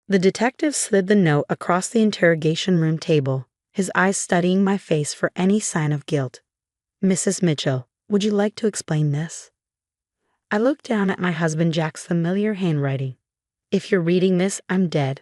The detective slid the note across the interrogation room table, his eyes studying my face for any sign of guilt. "Mrs. Mitchell, would you like to explain this?" I looked down at my husband Jack's familiar handwriting. "If you're reading this, I'm dead.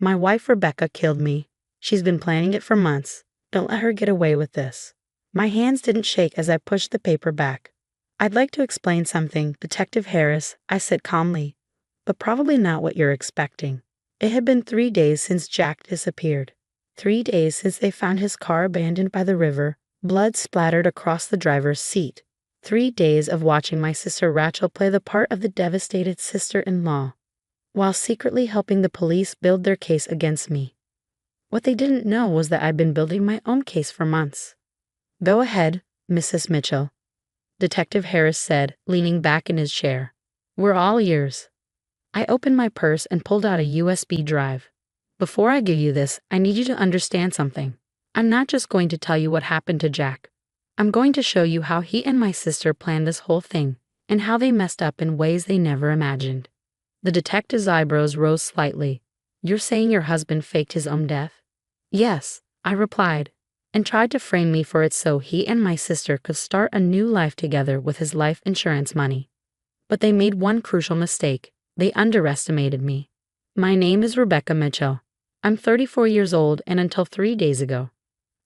My wife Rebecca killed me. She's been planning it for months. Don't let her get away with this." My hands didn't shake as I pushed the paper back. "I'd like to explain something, Detective Harris," I said calmly, "but probably not what you're expecting." It had been 3 days since Jack disappeared. 3 days since they found his car abandoned by the river, blood splattered across the driver's seat. 3 days of watching my sister Rachel play the part of the devastated sister-in-law, while secretly helping the police build their case against me. What they didn't know was that I'd been building my own case for months. "Go ahead, Mrs. Mitchell," Detective Harris said, leaning back in his chair. "We're all ears." I opened my purse and pulled out a USB drive. "Before I give you this, I need you to understand something. I'm not just going to tell you what happened to Jack. I'm going to show you how he and my sister planned this whole thing, and how they messed up in ways they never imagined." The detective's eyebrows rose slightly. "You're saying your husband faked his own death?" "Yes," I replied, and tried to frame me for it so he and my sister could start a new life together with his life insurance money. But they made one crucial mistake. They underestimated me. My name is Rebecca Mitchell. I'm 34 years old, and until 3 days ago,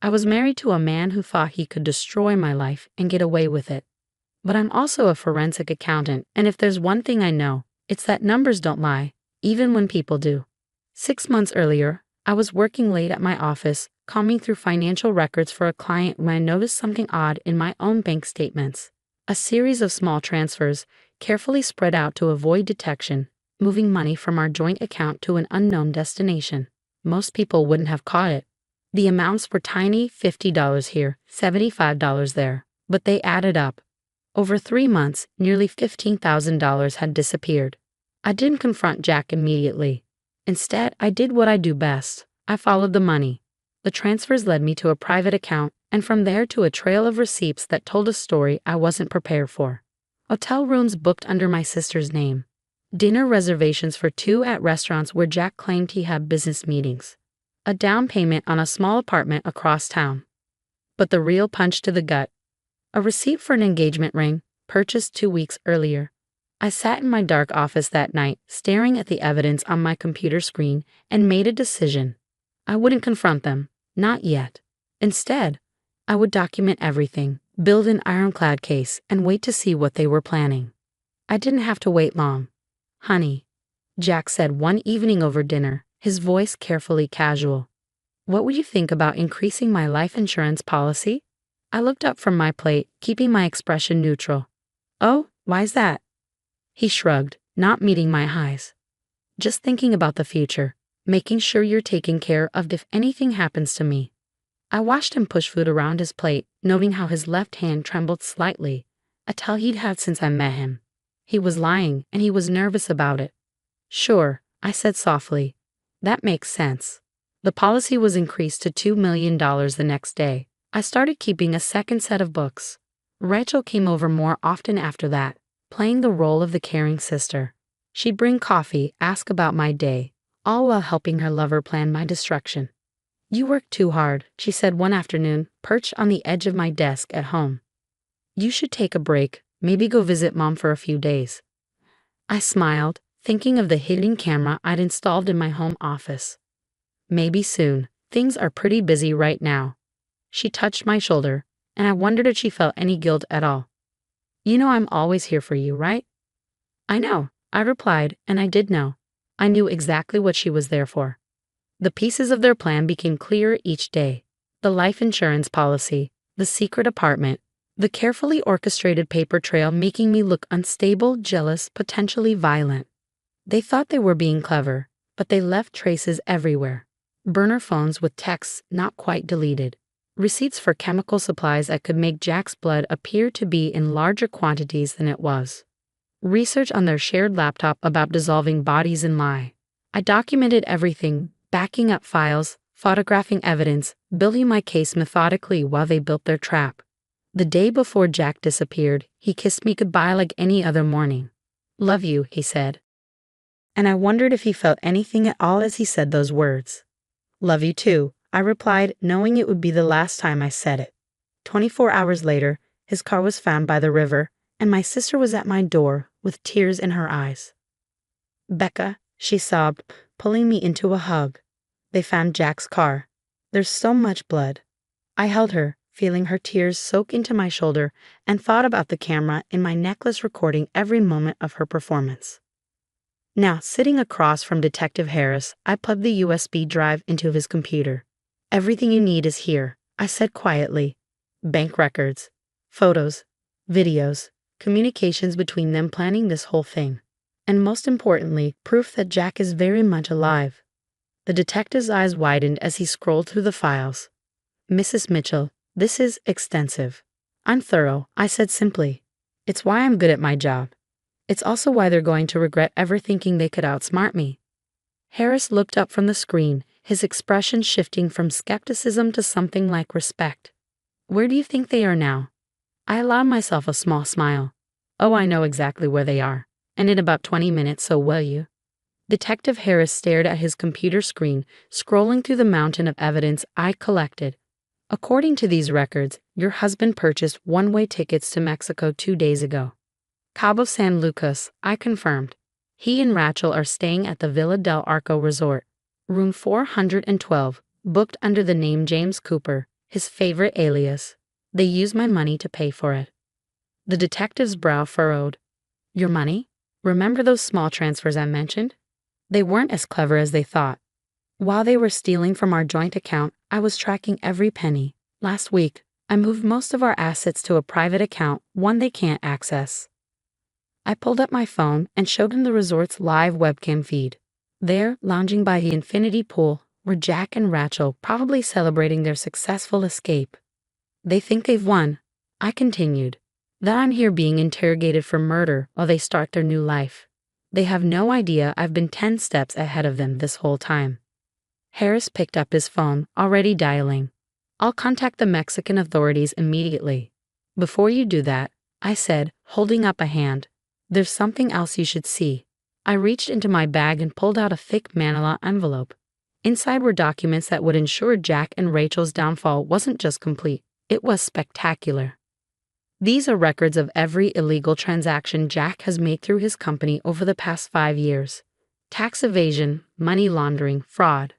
I was married to a man who thought he could destroy my life and get away with it. But I'm also a forensic accountant, and if there's one thing I know, it's that numbers don't lie, even when people do. 6 months earlier, I was working late at my office, combing through financial records for a client when I noticed something odd in my own bank statements. A series of small transfers, carefully spread out to avoid detection, moving money from our joint account to an unknown destination. Most people wouldn't have caught it. The amounts were tiny, $50 here, $75 there, but they added up. Over 3 months, nearly $15,000 had disappeared. I didn't confront Jack immediately. Instead, I did what I do best. I followed the money. The transfers led me to a private account, and from there to a trail of receipts that told a story I wasn't prepared for. Hotel rooms booked under my sister's name. Dinner reservations for 2 at restaurants where Jack claimed he had business meetings. A down payment on a small apartment across town. But the real punch to the gut. A receipt for an engagement ring, purchased 2 weeks earlier. I sat in my dark office that night, staring at the evidence on my computer screen, and made a decision. I wouldn't confront them, not yet. Instead, I would document everything, build an ironclad case, and wait to see what they were planning. I didn't have to wait long. "Honey," Jack said one evening over dinner, his voice carefully casual, "what would you think about increasing my life insurance policy?" I looked up from my plate, keeping my expression neutral. "Oh, why's that?" He shrugged, not meeting my eyes. "Just thinking about the future, making sure you're taken care of if anything happens to me." I watched him push food around his plate, noting how his left hand trembled slightly, a tell he'd had since I met him. He was lying, and he was nervous about it. "Sure," I said softly. "That makes sense." The policy was increased to $2 million the next day. I started keeping a second set of books. Rachel came over more often after that, playing the role of the caring sister. She'd bring coffee, ask about my day, all while helping her lover plan my destruction. "You work too hard," she said one afternoon, perched on the edge of my desk at home. "You should take a break, maybe go visit Mom for a few days." I smiled, thinking of the hidden camera I'd installed in my home office. "Maybe soon. Things are pretty busy right now." She touched my shoulder, and I wondered if she felt any guilt at all. "You know I'm always here for you, right?" "I know," I replied, and I did know. I knew exactly what she was there for. The pieces of their plan became clearer each day. The life insurance policy, the secret apartment, the carefully orchestrated paper trail making me look unstable, jealous, potentially violent. They thought they were being clever, but they left traces everywhere. Burner phones with texts not quite deleted. Receipts for chemical supplies that could make Jack's blood appear to be in larger quantities than it was. Research on their shared laptop about dissolving bodies in lye. I documented everything, backing up files, photographing evidence, building my case methodically while they built their trap. The day before Jack disappeared, he kissed me goodbye like any other morning. "Love you," he said. and I wondered if he felt anything at all as he said those words. "Love you too," I replied, knowing it would be the last time I said it. 24 hours later, his car was found by the river, and my sister was at my door with tears in her eyes. "Becca," she sobbed, pulling me into a hug. "They found Jack's car. There's so much blood." I held her, feeling her tears soak into my shoulder, and thought about the camera in my necklace recording every moment of her performance. Now, sitting across from Detective Harris, I plugged the USB drive into his computer. "Everything you need is here," I said quietly. "Bank records, photos, videos, communications between them planning this whole thing. And most importantly, proof that Jack is very much alive." The detective's eyes widened as he scrolled through the files. "Mrs. Mitchell, this is extensive." "I'm thorough," I said simply. "It's why I'm good at my job. It's also why they're going to regret ever thinking they could outsmart me." Harris looked up from the screen, his expression shifting from skepticism to something like respect. "Where do you think they are now?" I allowed myself a small smile. "Oh, I know exactly where they are. And in about 20 minutes, so will you." Detective Harris stared at his computer screen, scrolling through the mountain of evidence I collected. "According to these records, your husband purchased one-way tickets to Mexico 2 days ago. Cabo San Lucas," I confirmed. "He and Rachel are staying at the Villa del Arco Resort, room 412, booked under the name James Cooper, his favorite alias. They used my money to pay for it." The detective's brow furrowed. "Your money? Remember those small transfers I mentioned? They weren't as clever as they thought. While they were stealing from our joint account, I was tracking every penny. Last week, I moved most of our assets to a private account, one they can't access." I pulled up my phone and showed him the resort's live webcam feed. There, lounging by the infinity pool, were Jack and Rachel, probably celebrating their successful escape. "They think they've won," I continued. "That I'm here being interrogated for murder while they start their new life. They have no idea I've been 10 steps ahead of them this whole time." Harris picked up his phone, already dialing. "I'll contact the Mexican authorities immediately." "Before you do that," I said, holding up a hand, "there's something else you should see." I reached into my bag and pulled out a thick manila envelope. Inside were documents that would ensure Jack and Rachel's downfall wasn't just complete, it was spectacular. "These are records of every illegal transaction Jack has made through his company over the past 5 years. Tax evasion, money laundering, fraud.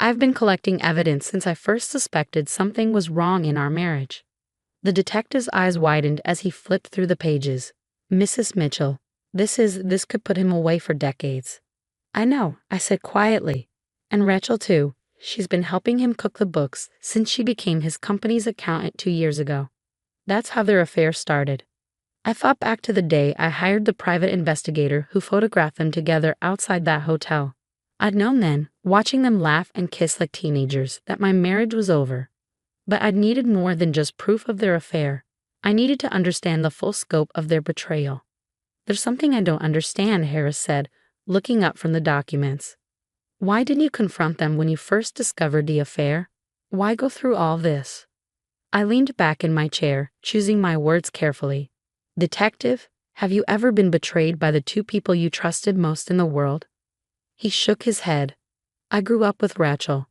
I've been collecting evidence since I first suspected something was wrong in our marriage." The detective's eyes widened as he flipped through the pages. "Mrs. Mitchell, this could put him away for decades." "I know," I said quietly. "And Rachel too. She's been helping him cook the books since she became his company's accountant 2 years ago. That's how their affair started." I thought back to the day I hired the private investigator who photographed them together outside that hotel. I'd known then, watching them laugh and kiss like teenagers, that my marriage was over. But I'd needed more than just proof of their affair. I needed to understand the full scope of their betrayal. "There's something I don't understand," Harris said, looking up from the documents. "Why didn't you confront them when you first discovered the affair? Why go through all this?" I leaned back in my chair, choosing my words carefully. "Detective, have you ever been betrayed by the 2 people you trusted most in the world?" He shook his head. "I grew up with Rachel.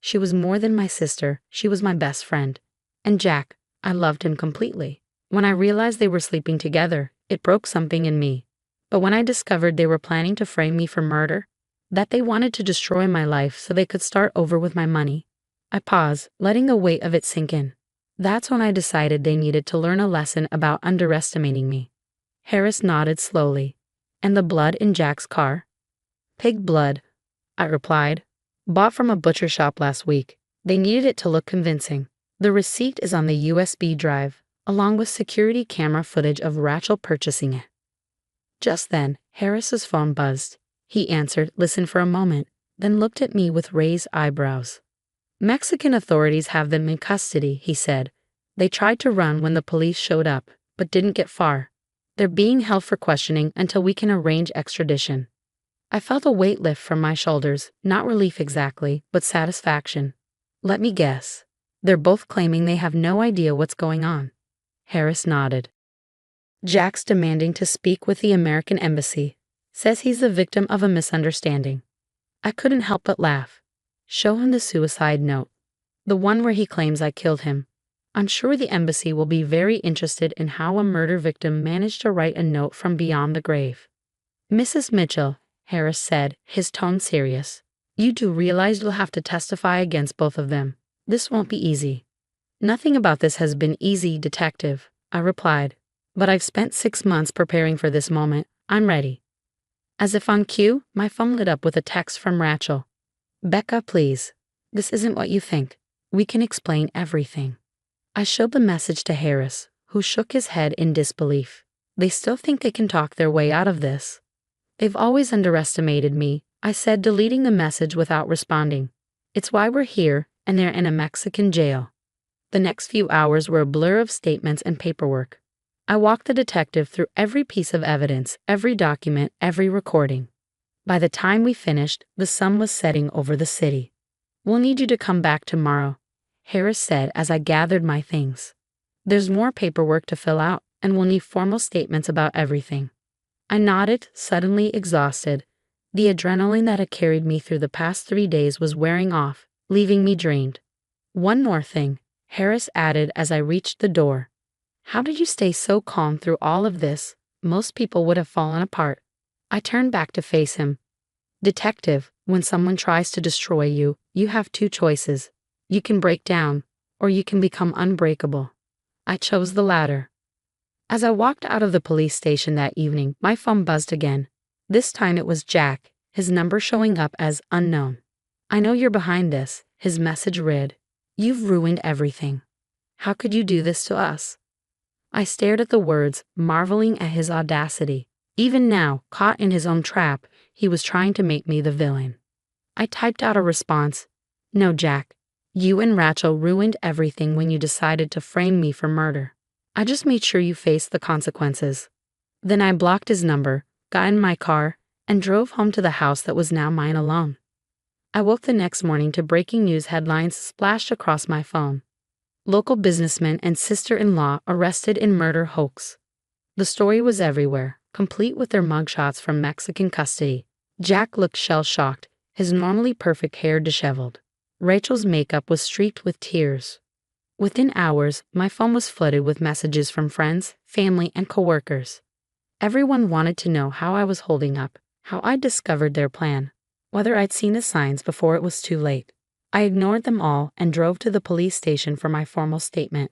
She was more than my sister, she was my best friend. And Jack, I loved him completely. When I realized they were sleeping together, it broke something in me. But when I discovered they were planning to frame me for murder, that they wanted to destroy my life so they could start over with my money." I paused, letting the weight of it sink in. "That's when I decided they needed to learn a lesson about underestimating me." Harris nodded slowly. "And the blood in Jack's car?" "Pig blood," I replied. "Bought from a butcher shop last week. They needed it to look convincing. The receipt is on the USB drive, along with security camera footage of Rachel purchasing it." Just then, Harris's phone buzzed. He answered, listened for a moment, then looked at me with raised eyebrows. "Mexican authorities have them in custody," he said. "They tried to run when the police showed up, but didn't get far. They're being held for questioning until we can arrange extradition." I felt a weight lift from my shoulders, not relief exactly, but satisfaction. "Let me guess. They're both claiming they have no idea what's going on." Harris nodded. "Jack's demanding to speak with the American embassy. Says he's the victim of a misunderstanding. I couldn't help but laugh. Show him the suicide note. The one where he claims I killed him. I'm sure the embassy will be very interested in how a murder victim managed to write a note from beyond the grave. Mrs. Mitchell, Harris said, his tone serious. You do realize you'll have to testify against both of them. This won't be easy. Nothing about this has been easy, detective, I replied. But I've spent 6 months preparing for this moment. I'm ready. As if on cue, my phone lit up with a text from Rachel. Becca, please. This isn't what you think. We can explain everything. I showed the message to Harris, who shook his head in disbelief. They still think they can talk their way out of this. They've always underestimated me, I said, deleting the message without responding. It's why we're here, and they're in a Mexican jail. The next few hours were a blur of statements and paperwork. I walked the detective through every piece of evidence, every document, every recording. By the time we finished, the sun was setting over the city. We'll need you to come back tomorrow, Harris said as I gathered my things. There's more paperwork to fill out, and we'll need formal statements about everything. I nodded, suddenly exhausted. The adrenaline that had carried me through the past 3 days was wearing off, leaving me drained. One more thing, Harris added as I reached the door. How did you stay so calm through all of this? Most people would have fallen apart. I turned back to face him. Detective, when someone tries to destroy you, you have 2 choices. You can break down, or you can become unbreakable. I chose the latter. As I walked out of the police station that evening, my phone buzzed again. This time it was Jack, his number showing up as unknown. I know you're behind this, his message read. You've ruined everything. How could you do this to us? I stared at the words, marveling at his audacity. Even now, caught in his own trap, he was trying to make me the villain. I typed out a response. No, Jack. You and Rachel ruined everything when you decided to frame me for murder. I just made sure you faced the consequences. Then I blocked his number, got in my car, and drove home to the house that was now mine alone. I woke the next morning to breaking news headlines splashed across my phone. Local businessman and sister-in-law arrested in murder hoax. The story was everywhere, complete with their mugshots from Mexican custody. Jack looked shell-shocked, his normally perfect hair disheveled. Rachel's makeup was streaked with tears. Within hours, my phone was flooded with messages from friends, family, and coworkers. Everyone wanted to know how I was holding up, how I'd discovered their plan, whether I'd seen the signs before it was too late. I ignored them all and drove to the police station for my formal statement.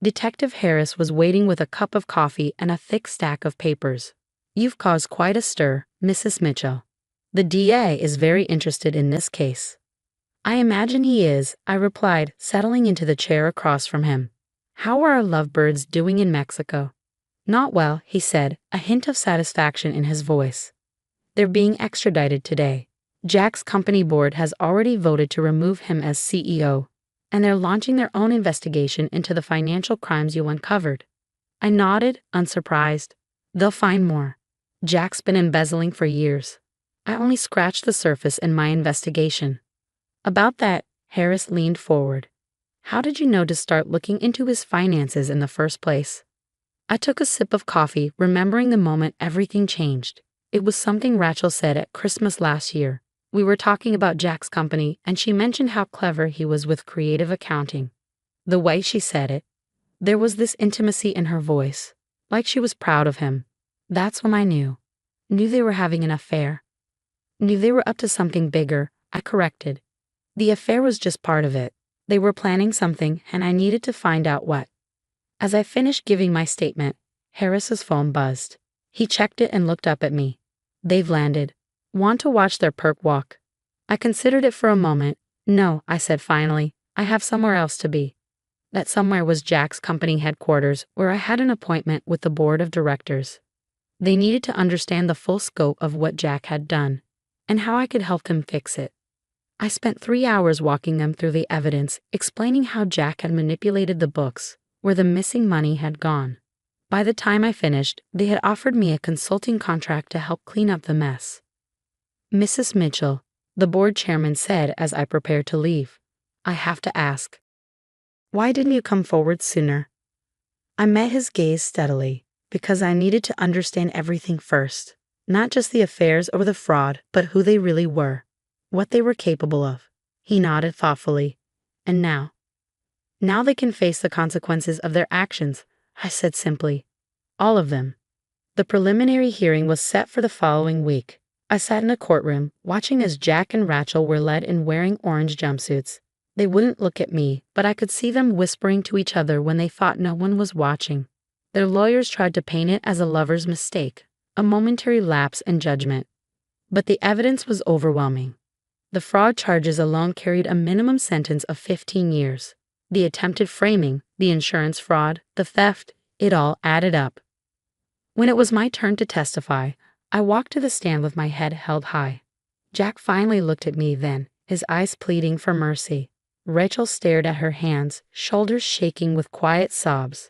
Detective Harris was waiting with a cup of coffee and a thick stack of papers. You've caused quite a stir, Mrs. Mitchell. The DA is very interested in this case. I imagine he is, I replied, settling into the chair across from him. How are our lovebirds doing in Mexico? Not well, he said, a hint of satisfaction in his voice. They're being extradited today. Jack's company board has already voted to remove him as CEO, and they're launching their own investigation into the financial crimes you uncovered. I nodded, unsurprised. They'll find more. Jack's been embezzling for years. I only scratched the surface in my investigation. About that, Harris leaned forward. How did you know to start looking into his finances in the first place? I took a sip of coffee, remembering the moment everything changed. It was something Rachel said at Christmas last year. We were talking about Jack's company, and she mentioned how clever he was with creative accounting. The way she said it, there was this intimacy in her voice, like she was proud of him. That's when I knew. Knew they were having an affair. Knew they were up to something bigger, I corrected. The affair was just part of it. They were planning something, and I needed to find out what. As I finished giving my statement, Harris's phone buzzed. He checked it and looked up at me. They've landed. Want to watch their perp walk? I considered it for a moment. No, I said finally. I have somewhere else to be. That somewhere was Jack's company headquarters, where I had an appointment with the board of directors. They needed to understand the full scope of what Jack had done, and how I could help them fix it. I spent 3 hours walking them through the evidence, explaining how Jack had manipulated the books, where the missing money had gone. By the time I finished, they had offered me a consulting contract to help clean up the mess. Mrs. Mitchell, the board chairman said as I prepared to leave, I have to ask. Why didn't you come forward sooner? I met his gaze steadily, because I needed to understand everything first. Not just the affairs or the fraud, but who they really were, what they were capable of. He nodded thoughtfully. And now? Now they can face the consequences of their actions, I said simply. All of them. The preliminary hearing was set for the following week. I sat in a courtroom, watching as Jack and Rachel were led in wearing orange jumpsuits. They wouldn't look at me, but I could see them whispering to each other when they thought no one was watching. Their lawyers tried to paint it as a lover's mistake, a momentary lapse in judgment. But the evidence was overwhelming. The fraud charges alone carried a minimum sentence of 15 years. The attempted framing, the insurance fraud, the theft, it all added up. When it was my turn to testify, I walked to the stand with my head held high. Jack finally looked at me then, his eyes pleading for mercy. Rachel stared at her hands, shoulders shaking with quiet sobs.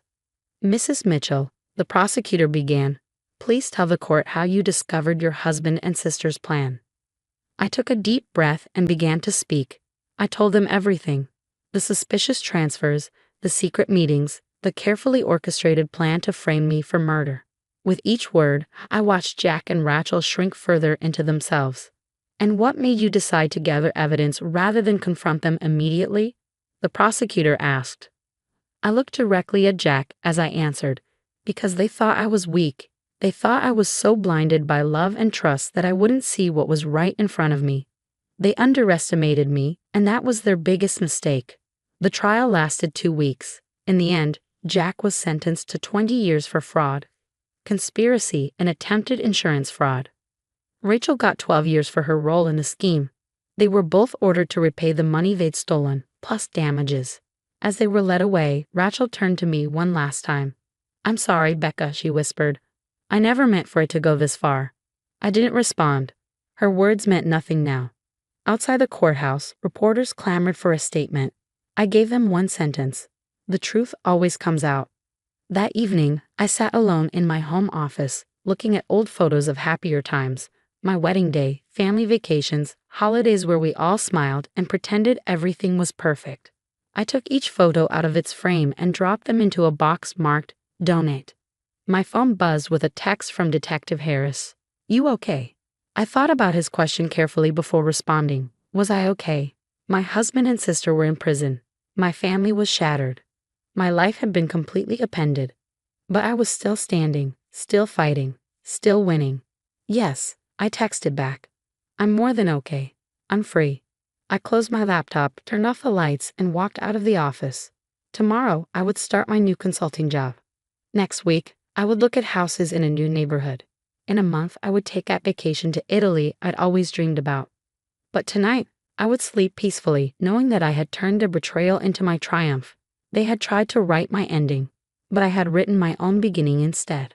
Mrs. Mitchell, the prosecutor began, please tell the court how you discovered your husband and sister's plan. I took a deep breath and began to speak. I told them everything. The suspicious transfers, the secret meetings, the carefully orchestrated plan to frame me for murder. With each word, I watched Jack and Rachel shrink further into themselves. And what made you decide to gather evidence rather than confront them immediately? The prosecutor asked. I looked directly at Jack as I answered, because they thought I was weak. They thought I was so blinded by love and trust that I wouldn't see what was right in front of me. They underestimated me, and that was their biggest mistake. The trial lasted 2 weeks. In the end, Jack was sentenced to 20 years for fraud, conspiracy, and attempted insurance fraud. Rachel got 12 years for her role in the scheme. They were both ordered to repay the money they'd stolen, plus damages. As they were led away, Rachel turned to me one last time. I'm sorry, Becca, she whispered. I never meant for it to go this far. I didn't respond. Her words meant nothing now. Outside the courthouse, reporters clamored for a statement. I gave them one sentence. The truth always comes out. That evening, I sat alone in my home office, looking at old photos of happier times, my wedding day, family vacations, holidays where we all smiled and pretended everything was perfect. I took each photo out of its frame and dropped them into a box marked Donate. My phone buzzed with a text from Detective Harris. You okay? I thought about his question carefully before responding. Was I okay? My husband and sister were in prison. My family was shattered. My life had been completely upended. But I was still standing, still fighting, still winning. Yes, I texted back. I'm more than okay. I'm free. I closed my laptop, turned off the lights, and walked out of the office. Tomorrow, I would start my new consulting job. Next week, I would look at houses in a new neighborhood. In a month, I would take a vacation to Italy I'd always dreamed about. But tonight, I would sleep peacefully, knowing that I had turned their betrayal into my triumph. They had tried to write my ending, but I had written my own beginning instead.